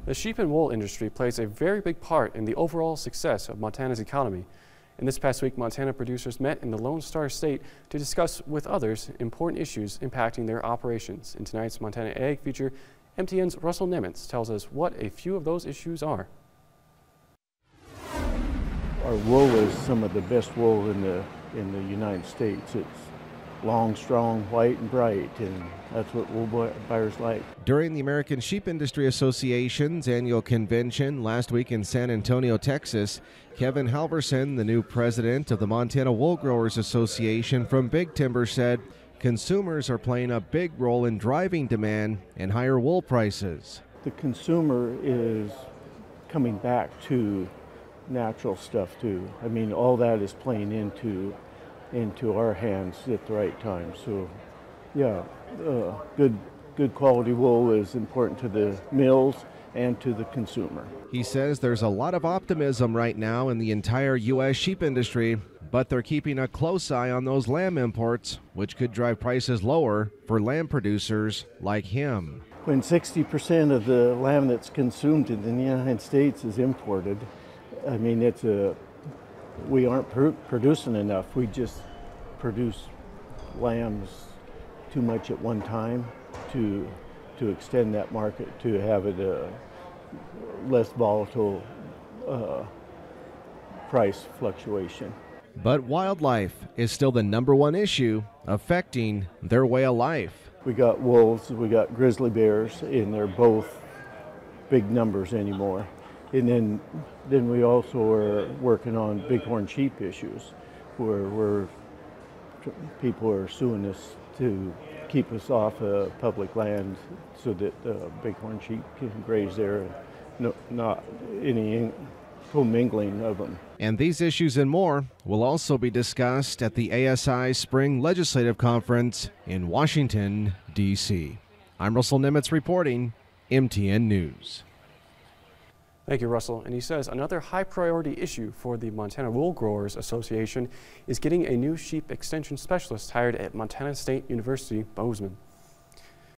The sheep and wool industry plays a very big part in the overall success of Montana's economy. And this past week, Montana producers met in the Lone Star State to discuss with others important issues impacting their operations. In tonight's Montana Ag feature, MTN's Russell Nimitz tells us what a few of those issues are. Our wool is some of the best wool in the United States. It's long, strong, white, and bright, and that's what wool buyers like. During the American Sheep Industry Association's annual convention last week in San Antonio, Texas, Kevin Halverson, the new president of the Montana Wool Growers Association from Big Timber, said consumers are playing a big role in driving demand and higher wool prices. The consumer is coming back to natural stuff too. I mean, all that is playing into our hands at the right time. So yeah, good quality wool is important to the mills and to the consumer. He says there's a lot of optimism right now in the entire U.S. sheep industry, but they're keeping a close eye on those lamb imports, which could drive prices lower for lamb producers like him. When 60% of the lamb that's consumed in the United States is imported, I mean, we aren't producing enough. We just produce lambs too much at one time to extend that market, to have it a less volatile price fluctuation. But wildlife is still the ¡1 issue affecting their way of life. We got wolves, we got grizzly bears, and they're both big numbers anymore. And then we also are working on bighorn sheep issues, where people are suing us to keep us off public land so that bighorn sheep can graze there, and not any commingling of them. And these issues and more will also be discussed at the ASI Spring Legislative Conference in Washington, D.C. I'm Russell Nimitz reporting, MTN News. Thank you, Russell. And he says another high priority issue for the Montana Wool Growers Association is getting a new sheep extension specialist hired at Montana State University, Bozeman.